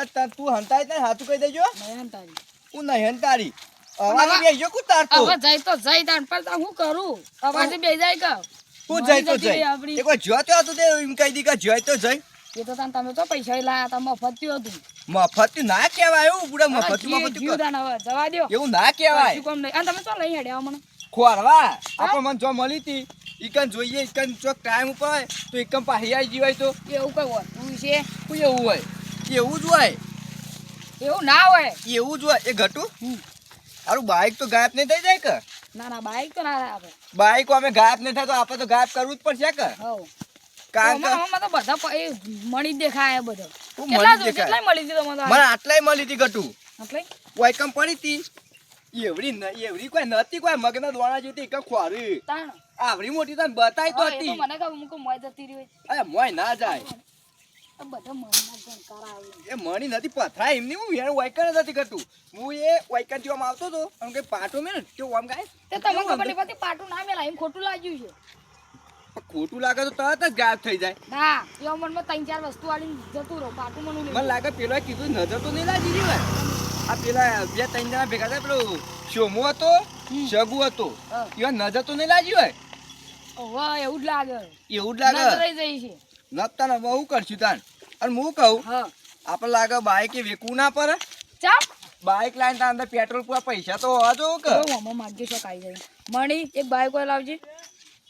તું હંતાય ને હાથું કહી દેજો નહીં હંતારી. હું નહીં હંતારી અવાજ બેસજો કુ તારતો હવે જઈ તો જઈ તાન પર તો હું કરું અવાજ બે જાય કે હું જઈ તો જતી રહી જઈ આપણી. એક વાર જોતો હતો તે એમ કહી દી કે જોઈ તો જઈ એ તો તાન તમે તો પૈસા લાયા તા મફત થયું હતું. મફત ના કહેવાય એવું બુડા હવે મફત જીવ મફત તાન હવે જવા દ્યો. એવું ના કહેવાય કશું કામ નહીં. અને તમે તો લઈ હેડ્યા મને. ખોરવા આપણે મને જો મળી હતી ઈકન જોઈએ ઈકન ચોક ટાઈમ ઉપર હોય તો ઈકન પાહી આવી જીવાય તો એવું કઈ હોતું છે? શું એવું હોય એવું જ હોય એવું ના હોય. એવું જ હોય એ ઘટું હમ. આરું બાઈક તો ગાયબ નહીં થઈ જાય કે ના ના બાઈક તો ના થાય આપણે. બાઈક અમે ગાયબ નહીં થાય તો આપણે તો ગાયબ કરવું જ પડશે કે હવ. કારણ કે આમાં તો બધા એ મળી જ દેખાય બધો. હું કેટલા મળી જ દેખાય. કેટલાય મળી હતી તમને? મને આટલાય મળી હતી ઘટું એટલે વાયકમ પડી હતી એવડી કોઈ નતી કોઈ મગના દોણા જેવી એકમ ખોરી તાણ આવડી મોટી તને બતાઈ તો હા, એ હતી તો મને ખબર મુકો મોય જતી રહી. અરે મોય ના જાય આ બધા મનના ગણકાર આવે. એ મણી નથી પથરા એમની હું યાર વાયકન નથી કરતું હું એ વાયકન થી આમ આવતો તો આમ કે પાટો મેં તો આમ ગાય તે તમને ખબર નહીં પડતી પાટું ના મેલા એમ ખોટું લાગ્યું છે. ખોટું લાગે તો તરત જ ગાયબ થઈ જાય ના એવો મનમાં ત્રણ ચાર વસ્તુ આલીને જતું રહો પાટું મનું મને નહીં. લાગે પેલો કીધું નજર તો નહીં લાગી રહી આ પેલા બે ત્રણ જણા ભેગા થાય પેલો શોમો હતો શગુ હતો હા. એવા નજર તો નહીં લાગી હોય ઓવા એવું જ લાગે. એવું જ લાગે નજર રહી જાય છે. નપતા ને બહુ કરશું તાન અને હું કહું હા આપણે લાગે બાઈક એ વેકવું ના પડે ચાપ બાઈક લાઈન તાર અંદર પેટ્રોલ પૂરા પૈસા તો હોવા જોવું કે બહુ આમાં માગજો છે કાઈ જાય. મણી એક બાઈક કોઈ લાવજે.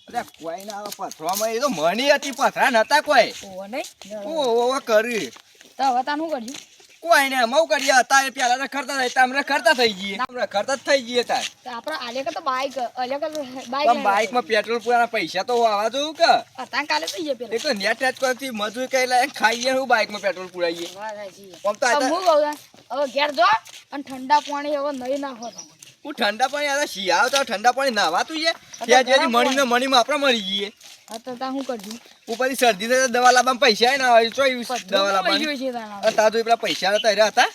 અરે કોઈ ના આવે પથરામાં એ તો મણી હતી પથરા નતા કોઈ ઓવા નહીં ઓ કરી તો હવે તાન શું કરજો? કોઈ ને મઉ કરીએ હતા એ પેલા રખડતા થઈ તામરે ખરતા થઈ જઈએ રખડતા જ થઈ જઈએ તાર તો આપણે આલે કે તો બાઈક અલે કે પણ બાઈક બાઈકમાં પેટ્રોલ પૂરા પૈસા તો હોવા જોવું કે હતા કાલે થઈ જાય એ પેલા. તો નેટ નેટ કરતી મજૂરી કઈ લાય ખાઈએ હું બાઈકમાં પેટ્રોલ પુરાઈએ વાત સાચી છે. આમ તો હવે આ હું કહું છું, હવે ઘેર જો અને ઠંડા પાણી હવે નહીં નાખો તમે. હું ઠંડા પાણી આ શિયાળો તો ઠંડા પાણી નાવાતું છે ત્યાં જેથી મણીને મણીમાં આપણે મરી જઈએ હા તો તા શું કરજો? ઉપરથી શરદી થાય તો દવા લાવવામાં પૈસા ના હોય ચોઈ દવા લાવવાની બધું છે તાના. અને તાર તો પેલા પૈસા નતા રહ્યા હતા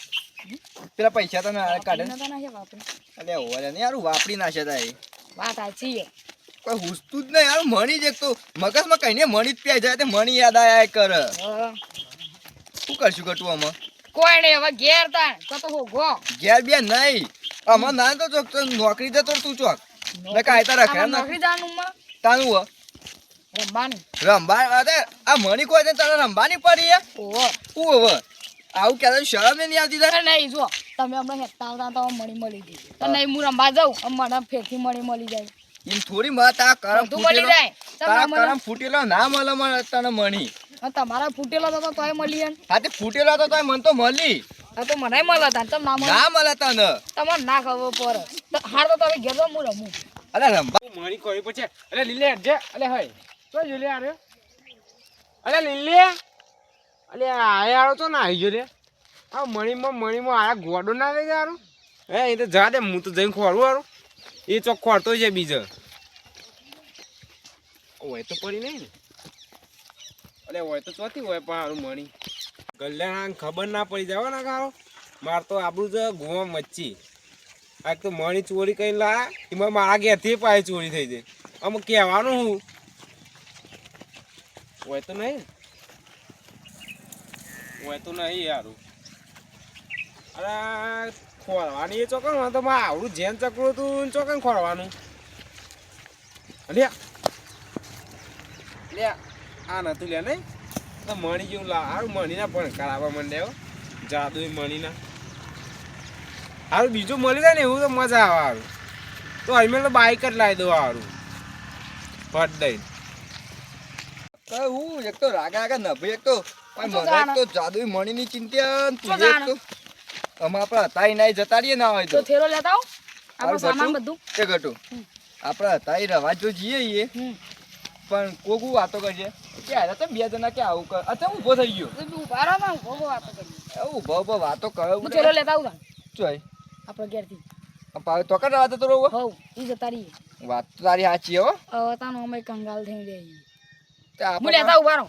પેલા પૈસા તમે કાઢે નતા નાખ્યા બાપરે. અરે ઓરે ને યાર વાપરી નાખ્યા તા એ વાત સાચી છે. કોઈ હુસતું જ નહીં યાર મણી જ એક તો મગજમાં કહીને મણી જ પ્યાઈ જાય તે મણી યાદ આયા કરે હા. શું કરશું કટું આમાં કોઈ નહીં હવે ઘેર તાણ તો હોગો. ઘેર બે નહીં આમાં ના તો ચોક તો નોકરી જતો તું ચોક ને કાંઈ તાર રખે આમાં નોકરી જવાનું માં તાનું હો રમવાનું. રંબા અરે આ મણી કોઈ ને તારે રંબાની પડી હે ઓહો. હું હવે આવું ક્યારે શરમ નહીં આવતી તારે અરે નહીં જો તમે હમણાં હેઠતા આવતા તો મણી મળી ગઈ તો નહીં હું રમવા જાઉં આમ મને ફેરથી મણી મળી જાય. એમ થોડી મત આ કરમ બધું મળી ફૂટેલો જાય. તારા તમને કરમ ફૂટેલો ના મળે મને તને મણી તમારા ફૂટેલો તો તોય મળી જાય. હા તે ફૂટેલો તો તોય મને તો મળી હા તો મને મળે તાન તમે ના મળે ના મળે તને તમને ના ખબર પડે તો હાર તો તમે ઘેર જો હું રમું. અરે રંબા મણી કોઈ પછી અલે લીલે હટજે અલે હય તો લીલે આર્યો અલે લીલે અલે આયાળો તો ના આવી જો રે આ મણીમાં આયા ગોડો ના લઈ જારું એ તો જા દે હું તો જઈને ખોરું હારું એ ચોક ખોરતો છે બીજો હોય તો પડી નહીં ને અલે હોય તો ચોથી હોય પણ હારું મણી ગલ્યાણા ખબર ના પડી જાવ ને કારો માર તો આબરું જ ગુવા મચ્છી આ તો મણી ચોરી કરીને લાયા એમાં મારા ઘેરથી પાછી ચોરી થઈ જાય આમ કહેવાનું હું હોય તો નહીં યારું અરે ખોરવાની એ ચોકન તો મારે આવડું જેન ચકડું હતું ચોકન ખોરવાનું લે આ નતું લે નહીં તો મણી જેવું હારું મણીના પણ કરાવવા માંડે જાદુ મણીના હારું બીજું મળી જાય ને એવું તો મજા આવે હારું તો અમે તો બાઈક જ લાવી દો હારું ફટ દઈને હું એક તો રાગા નભી એક તો મને તો જાદુ મણીની ચિંતા તું તો એક તો અમે આપણે હતાઈ નાઈ જતા રહીએ ના હોય તો તો થેરો લેતા આવો આપણો હારું સામાન ગટુ? બધું. એ ઘટું આપણે હતાઈ રવા જો જઈએ પણ કોકું વાતો કરશે કે અરે તો બે જણા કે આવું કર અચ્છા ઊભો થઈ ગયો તો તું ઉભા રહો ને ઉભો વાતો કરી. ઊભો વાતો કરે હું થેરો લેતા આવું તાન ચોય આપણે ઘેરથી. પાવે તો કર તો રહો હવ ઈ જતા રહીએ. વાત તો તારી સાચી હો હવે તાનો અમે કંગાલ થઈ રહી. તે હું આપણે લેતા ઉભા રહો.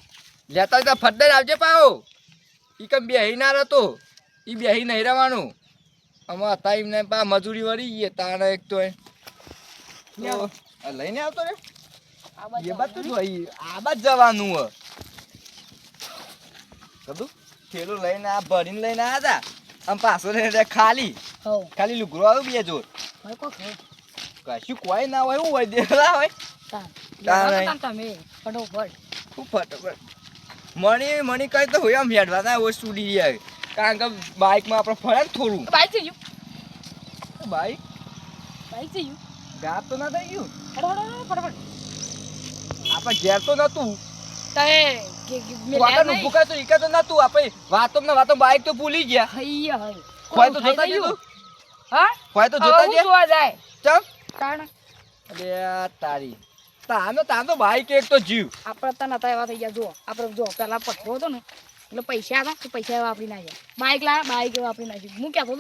લેતા તો ફટદે આવજે પાવો ઈ કમ બેહી ના રહેતો ઈ બેહી નહીં રહેવાનું આમાં હતા એમને પા મજૂરી વળી ગઈ તારે એક તો લ્યો. આ લઈને આવતો રે આ બાજુ એ બાદ તો જોઈ આ બાદ જવાનું હ કદું થેલું લઈને આ ભરીને લઈને આવ્યા હતા આમ પાછો લઈને ખાલી હો ખાલી લુગડો આવ્યું બે જોર ભાઈ કોક હો કશું કોઈ ના હોય શું હોય દેલા હોય તાન તાન લેવા તો તમે ફટોફટ શું ફટાફટ મણી કઈ તો હોય આમ હેડવા ના હોય સ્ટુડી જાય કારણ કે બાઇકમાં આપણે ફરે ને થોડું બાઈક થઈ ગયું બાઇક બાઈક થઈ ગયું ગાપ તો ના થઈ ગયું ફટાફટ આપણે ઘેર તો નતું તે મે વાતનું ભૂકા તો ઈકા તો નતું આપણે વાતો બાઇક તો ભૂલી ગયા હૈયા હૈ ખોય તો જોતા ગયું હા ખોય તો જોતા હું ગયા જોવા જાય ચમ તાણ અરે તારી તાનો બાઈક એક તો જીવ આપણે તો નતા એવા થઈ ગયા જો આપણે જો પેલા પથરો હતો ને એટલે પૈસા હતા તો પૈસા વાપરી નાખ્યા બાઈક લાયા બાઈક વાપરી નાખી હું કહેતો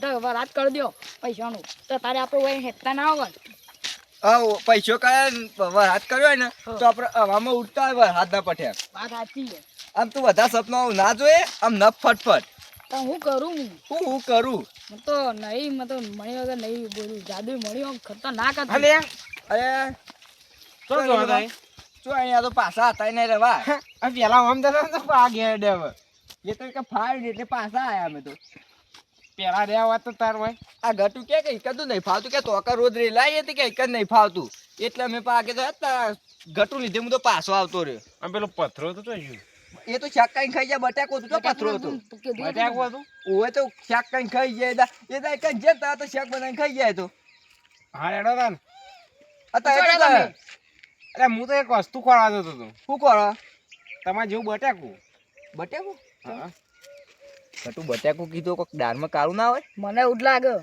તો રાત કરી દો પૈસાનું તો તારે આપણે વહી હેઠતા ના હોય પૈસો કયા હાથ કર્યો ને તો આપણે હવામાં ઉડતા હોય હાથ ના પઠ્યા વાત સાચી છે આમ તું બધા સપના ના જોઈએ આમ નફ ફટફટ તો હું કરું હું કરું હું તો નહીં મેં તો મણી વગર નહીં બોલું જાદુ મણી આમ ખતરનાક હતી અલે અરે તો જો થાય શું અહીંયા તો પાછા હતા નહીં રેવા આ પેલા આમ તો આ ગયા ડેવ એ તો કે ફાડ એટલે પાછા આયા અમે તો પેલા રહ્યા વાત તો તાર હોય આ ઘટું કે કદું નહીં ફાવતું કે તો રોજ રેલાઈ હતી કે એક જ નહીં ફાવતું એટલે અમે પાકે તો ઘટું લીધે હું તો પાછો આવતો રહ્યો આમ પેલો પથરો તો શું એ તો શાક કઈ ખાઈ જાય બટાકો હતું તો પથરો હતો બટાકું હતું ઓય તો શાક કઈ ખાઈ જાય એ તો એક જ જતા તો શાક બનાવીને ખાઈ જાય તો હા એડો તાન અત્યારે અરે હું તો એક વસ્તુ ખોરવા જતો હતો શું કરો તમારે જેવું બટાકું બટાકો હા ઘટું બટાકો કીધું કોઈક દાળમાં કાળું ના હોય મને એવું જ લાગે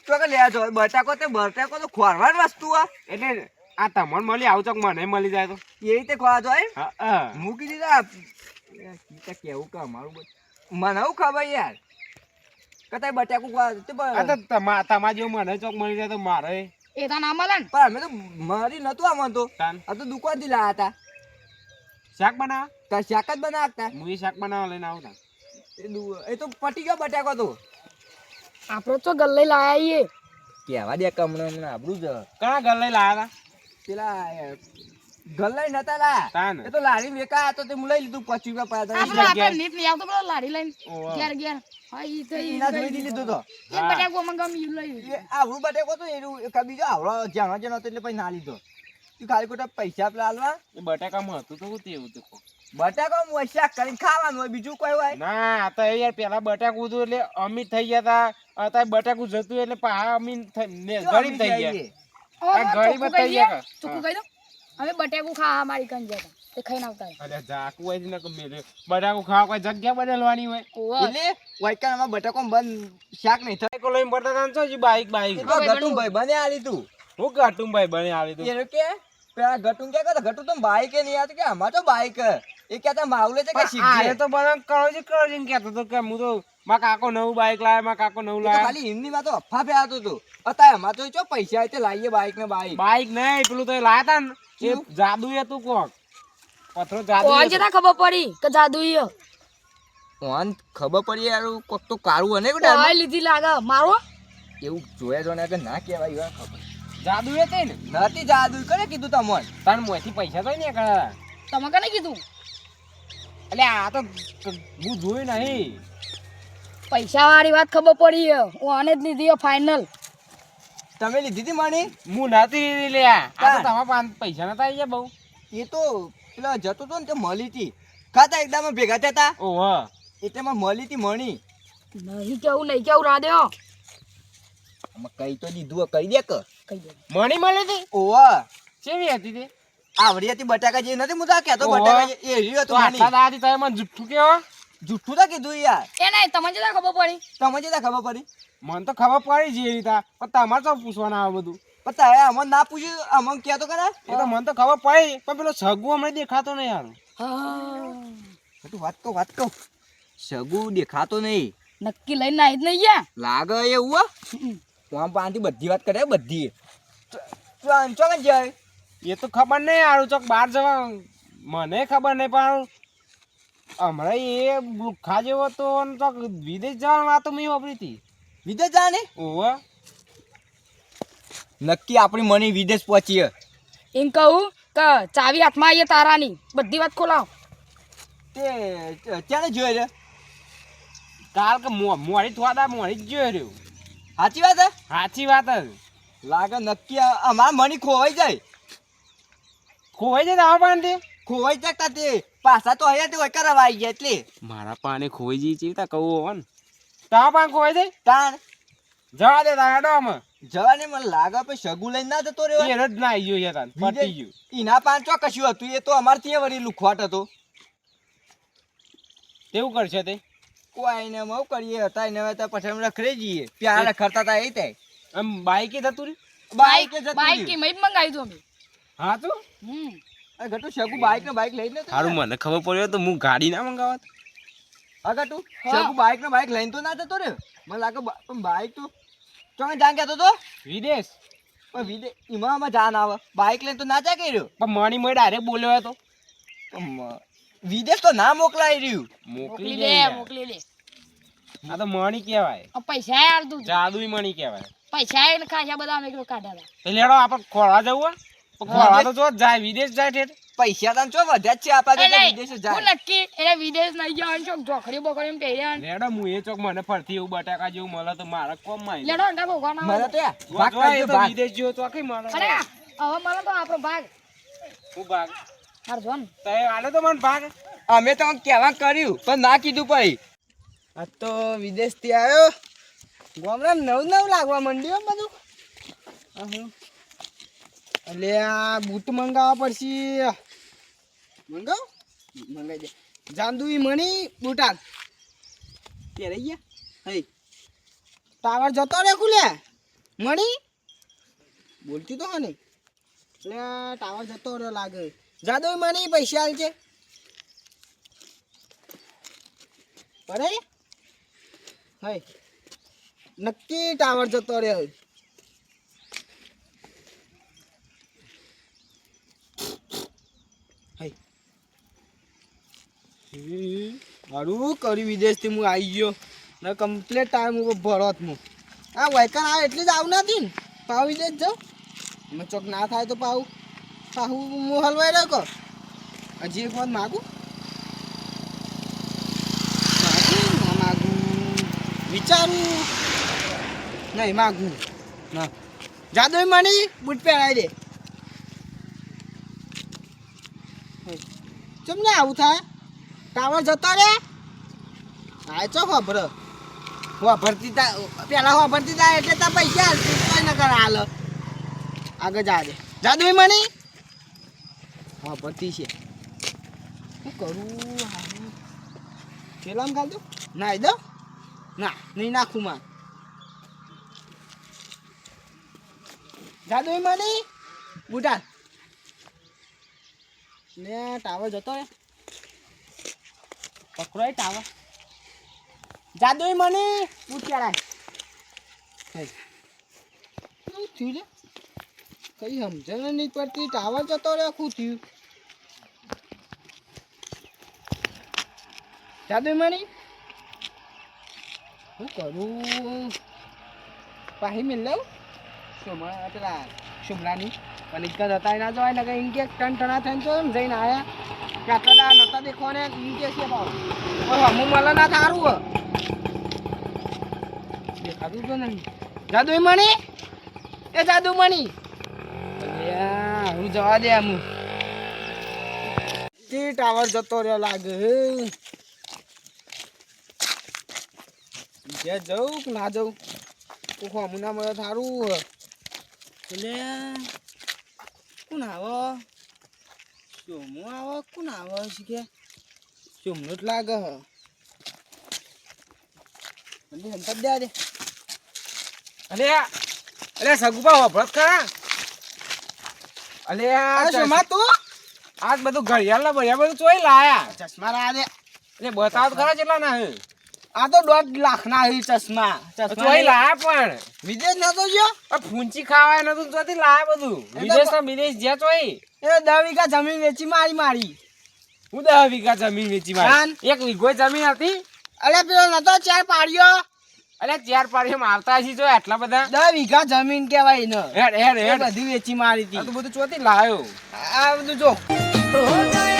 તો કે લેવા જો બટાકો તો ખોરવાની વસ્તુ આ એટલે આ તમને મળી આવું ચોક મને મળી જાય તો એ રીતે ખોવા જો હા મૂકી દીધા કેવું કે અમારું મને હું ખબર યાર કતાય બટાકું આ તો તમારે જેવું મને ચોક મળી જાય તો મારે એ તો ના મળે ને પણ અમે તો મારી નતું આમાં તો તાન આ તો દુકાનથી લાયા હતા શાક બનાવ તાર શાક જ બનાવતા હું શાક બનાવવા લઈને આવતા એ તો પટી ગયો બટાકો તો આપણે તો ગલ્લે લાયા કેવા દે કમણે આપણું જ કયા ઘર લઈ લાયા પેલા ગલ્લાઈ નતા લાયા તાન એ તો લારી વેકા તો તે હું લઈ લીધું 25 રૂપિયા આપણે આપણે નીટ નહીં આવતો પેલો લારી લઈને ઓવા. ઘેર હા ઈ થઈ એના જોઈ લીધું તો એ બટાકો મને ગમ્યું લઈ એ આવડું બટાકો તો એનું એક બીજો આવડો જાણો જેનો હતો એટલે પછી ના લીધો તું ખાલી ખોટા પૈસા પેલા આલવા એ બટાકામાં હતું તો હું તેવું તો બટાકો શાક કરીને ખાવાનું હોય બીજું કોઈ હોય ના આ તો યાર પેલા બટાકું હતું એટલે અમીર થઈ ગયા હતા અત્યારે બટાકું જતું એટલે પાછા અમીર ગરીબ થઈ ગયા આ ગરીબ જ થઈ ગયા ચોખ્ખું કહી દો અમે બટાકું ખાવા મારી કન જતા તે ખાઈને આવતા અરે જાકુ હોય ને કે મેરે બટાકું ખાવા કોઈ જગ્યા બદલવાની હોય એટલે વાયકામાં બટાકો બંધ શાક નહીં થાય કો લઈને પડતા તાન છો બાઈક બાઈક તો ગટું ભાઈ બને આલી તું હું ગાટું ભાઈ બને આવી તું એ કે પેલા ગટું કે ગટું તો બાઈક એ નહીં આવતું કે આમાં તો બાઈક એ કહેતા માવલે છે કે આરે શીખજે તો બધા કરોજી કહેતો તો કે હું તો માં કાકો નવું બાઈક લાયા માં કાકો નવું એ તો લાયા ખાલી એમની વાતો અફા ફે આવતું હતું અત્યારે આમાં તો ચો પૈસા હોય તો લાવીએ બાઈક ને બાઈક બાઈક નહીં પેલું તો લાયા તા ને એ જાદુ હતું કોક પથરો જાદુ કોણ જતા ખબર પડી કે જાદુ ઈ ઓન ખબર પડી યાર કોક તો કાળું અને કોઈ લીધી લાગે મારો એવું જોયા જોને કે ના કહેવાય યાર ખબર જાદુ એ તે ને નથી જાદુ કરે કીધું તમને તાર મોથી પૈસા તો નહીં કરા તમે કને કીધું એટલે આ તો હું જોયું નહીં પૈસા વાળી વાત ખબર પડી હું આને જ લીધી ફાઇનલ તમે લીધી હતી માની હું નથી લીધી લ્યા આ તો તમારા પૈસા નતા આવી ગયા બહુ એ તો પેલા જતો હતો ને તે મળી હતી ખાતા એકદમ ભેગા થતા ઓહ એટલે માં મળી હતી મણી નહીં કેવું રાધ્યો આમાં કઈ તો દીધું કહી દે કે કહી દે મણી મળી હતી ઓવા કેવી હતી તે આવડી હતી બટાકા જે નથી મુદા કહેતો બટાકા જે એ રહ્યો તો તો માની આટલા દાદી તમે મને જુઠ્ઠું કેવો જુઠ્ઠું તો કીધું યાર એ નહીં તમને જતા ખબર પડી તમને જે ખબર પડી મને તો ખબર પડી જે રીતા પણ તમારે તો પૂછવાના આવે બધું પતા હે અમને ના પૂછ્યું અમને કહેતો કરા એ તો મને તો ખબર પડી પણ પેલો સગુ હમણાં દેખાતો નહીં યાર હા તું વાત તો સગુ દેખાતો નહીં નક્કી લઈને આવી જ નહીં ગયા લાગે એવું આમ પાણી બધી વાત કરે બધી ચોક જ જાય એ તો ખબર નહીં યાર ચોક બહાર જવા મને ખબર નહીં પણ હમણાં એ લુખા જેવો તો ચોક વિદેશ જવાની વાતો મેં વાપરી હતી વિદેશ જાને ઓહ નક્કી આપણી મની વિદેશ પહોંચીએ એમ કહું કે ચાવી હાથમાં આવીએ તારાની બધી વાત ખોલાવ તે ક્યારે જોઈ રે કાલ કે મોડી થોડા મોડી જ જોઈ રહ્યો. સાચી વાત હે સાચી વાત જ. લાગે નક્કી અમારા મની ખોવાઈ જાય ખોવાઈ જાય તારા પાણી ખોવાઈ જતા તે પાછા તો અહીંયા તે કરવા આવી ગયા એટલે મારા પાણી ખોવાઈ જઈ ચીવતા કહું હો ને તારા પાણી ખોવાઈ જાય તાણ જવા દે તારા ડોમાં જવાને મને લાગે પછી સગુ લઈને ના જતો રહ્યો એ જ ના આવી ગયો યાર પતી ગયું. એના પાંચો કશું હતું એ તો અમારે ત્યાં વળી લુખવાટ હતો તેવું કરશે તે કોઈ ને મઉ કરીએ હતા એને હવે તો પછી અમે રખડે જઈએ પ્યાર રખડતા હતા એ તે આમ બાઈકે થતું રહ્યું. બાઈક જતું બાઈક રહ્યું. કે મેં જ મંગાવ્યું હતું અમે. હા તું હમ ગટુ સગુ બાઈક ને બાઈક લઈને નતો સારું મને ખબર પડ્યો તો હું ગાડી ના મંગાવત. ગટુ હા. સગુ બાઈક ને બાઈક લઈને તો ના જતો રે મને લાગે પણ બાઈક તો તમે જાન કહેતો તો વિદેશ પણ વિદે એમાં જાન આવે બાઈક લઈને તો ના જાય કર્યો પણ મણી મોય ડાયરેક્ટ બોલ્યો હતો. વિદેશ તો ના મોકલાઈ રહ્યું મોકલી મોકલી દે લે યાર. મોકલી લે આ તો મણી કહેવાય. આ પૈસા યાર તું જાદુઈ મણી કહેવાય. પૈસા એને ખાસા બધા અમે એકલો કાઢ્યા હતા. તો લેડો આપણે ખોળવા જવું હોય પણ ખોળવા તો જો જ જાય વિદેશ જાય ઠેઠ. પૈસા તાન ચો વધ્યા જ છે આપણા એ તો નહીં, વિદેશ હું જાય નક્કી એને વિદેશ નહીં જવાનું ચોક ઝોખરી બોખરી એમ પહેર્યા ને. લેડો હું એ ચોક મને ફરતી એવું બટાકા જેવું મળે તો મારા કોમ માં લેડો અંડા ભોગવાના મને હોય. તો યાર ભાગ કાઢજો તો ભાગ વિદેશ જેવો ચોકી મળે. અરે હવે મને તો આપણો ભાગ હું ભાગ માર જોન તો એ આલે તો મને ભાગ. અમે તો કહેવા કર્યું પણ ના કીધું પછી આ તો વિદેશ થી આવ્યો ગામડા નવું નવું લાગવા માંડ્યું બધું એટલે આ બૂટ મંગાવવા પડશે મંગાવ મંગાઈ દે જાંદુઈ મણી બૂટા તે રહી ગયા હઈ ટાવર જતો રે ખુલે મણી બોલતી તો હા નહીં એટલે ટાવર જતો રહ્યો લાગે જાદુઈ મણી પૈસા હાલ છે અરે હઈ નક્કી ટાવર જતો રહ્યો હારું કર્યું વિદેશથી હું આવી ગયો ને કમ્પ્લીટ ટાઈમ ઉપર ભરત હું આ વાયકર આવે એટલે જ આવું નથી ને પાવ વિદેશ જાઉં એમાં ચોક ના થાય તો પાવું પાહું હું હલવાઈ રહ્યો કહો હજી એક વાર માગું ના માગું વિચારું નહીં માગું ના જાદુ મણી બૂટ પહેરાવી દે ચમ ને આવું થાય ટાવર જતો રે હા ચો ખબર વાપરતી તા પેલા વાપરતી તા એટલે તા પૈસા હાલતી કઈ ન કર હાલ આગળ જા દે જાદુ મણી વાપરતી છે શું કરું પેલામ ખાલ દો નાઈ દો ના નહીં નાખું માં જાદુ મણી બુટા ને ટાવર જતો રે પકડો ટાવર જાદુઈ મની પૂછ્યા શું થયું રે કઈ સમજણ નહીં પડતી ટાવર જતો રે શું થયું જાદુઈ મની શું કરું પાહી મિલ લઉં સોમા પેલા શુમલાની પણ ઇક્કા જતા ના જવાય ને કઈ ઇન્કે ટન ટણા થઈને તો એમ જઈને આયા કે આટલા દા નતા દેખો ને ઇન્કે છે ભાવ હમું મળે ના થારું હ દેખાતું તો નહીં જાદુ મણી એ જાદુ મણી હું જવા દે આમ તે ટાવર જતો રહ્યો લાગે જે જવું કે ના જવું તો હમું ના મળે થારું એટલે કોણ આવો સોમો આવો કોણ આવો છે કે સોમનો જ લાગે હ મને સંતપ દે દે અરે સગુપા વપરત ખરા અલે આ સોમા તું આજ બધું ઘડિયાળ બળિયા બધું ચોઈ લાયા ચશ્મા રા દે એટલે બતાવ ખરા કેટલા ના હે આ તો 1.5 લાખ ના હી ચશ્મા ચોઈ લાયા પણ વિદેશ નતો ગયો આ ફૂંચી ખાવાય નતું ચોથી લાયા બધું વિદેશ ના વિદેશ જ્યાં ચોઈ એ 10 વીઘા જમીન વેચી મારી હું 10 વીઘા જમીન વેચી હાન. મારી એક વીઘો જમીન હતી અરે પેલો નતો 4 પાડ્યો અલે 4 પાડીમાં આવતા હજી જો આટલા બધા 10 વીઘા જમીન કહેવાય ને હેડ હેડ એ હેડ બધી વેચી મારી આ હતી તો બધું ચોથી લાયો આ બધું જો હો જાય